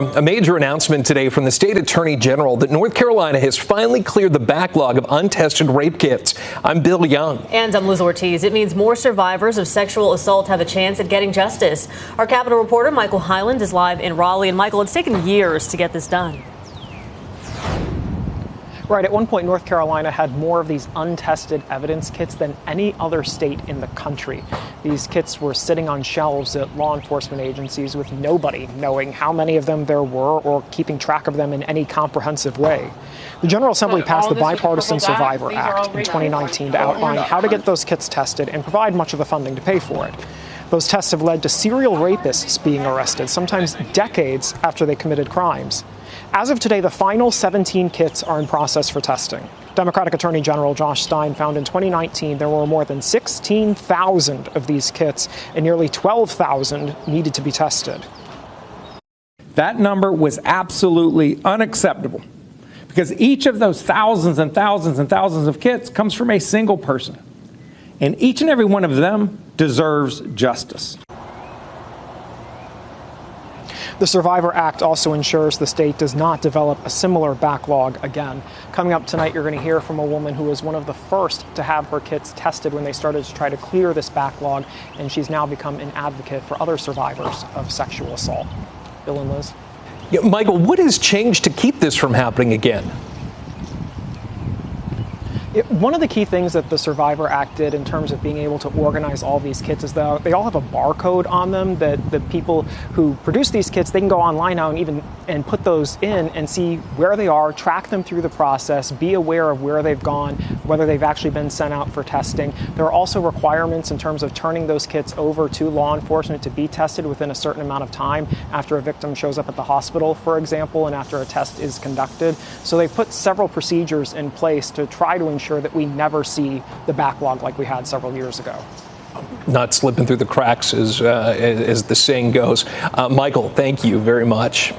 A major announcement today from the state attorney general that North Carolina has finally cleared the backlog of untested rape kits. I'm Bill Young. And I'm Liz Ortiz. It means more survivors of sexual assault have a chance at getting justice. Our Capitol reporter Michael Hyland is live in Raleigh. And Michael, it's taken years to get this done. Right. At one point, North Carolina had more of these untested evidence kits than any other state in the country. These kits were sitting on shelves at law enforcement agencies with nobody knowing how many of them there were or keeping track of them in any comprehensive way. The General Assembly passed the Bipartisan Survivor Act in 2019 to outline how to get those kits tested and provide much of the funding to pay for it. Those tests have led to serial rapists being arrested, sometimes decades after they committed crimes. As of today, the final 17 kits are in process for testing. Democratic Attorney General Josh Stein found in 2019 there were more than 16,000 of these kits and nearly 12,000 needed to be tested. That number was absolutely unacceptable because each of those thousands and thousands and thousands of kits comes from a single person. And each and every one of them deserves justice. The Survivor Act also ensures the state does not develop a similar backlog again. Coming up tonight, you're going to hear from a woman who was one of the first to have her kits tested when they started to try to clear this backlog, and she's now become an advocate for other survivors of sexual assault. Bill and Liz. Yeah, Michael, what has changed to keep this from happening again? One of the key things that the Survivor Act did in terms of being able to organize all these kits is that they all have a barcode on them that the people who produce these kits, they can go online now and put those in and see where they are, track them through the process, be aware of where they've gone, whether they've actually been sent out for testing. There are also requirements in terms of turning those kits over to law enforcement to be tested within a certain amount of time after a victim shows up at the hospital, for example, and after a test is conducted. So they put several procedures in place to try to ensure that we never see the backlog like we had several years ago. Not slipping through the cracks, as the saying goes. Michael, thank you very much.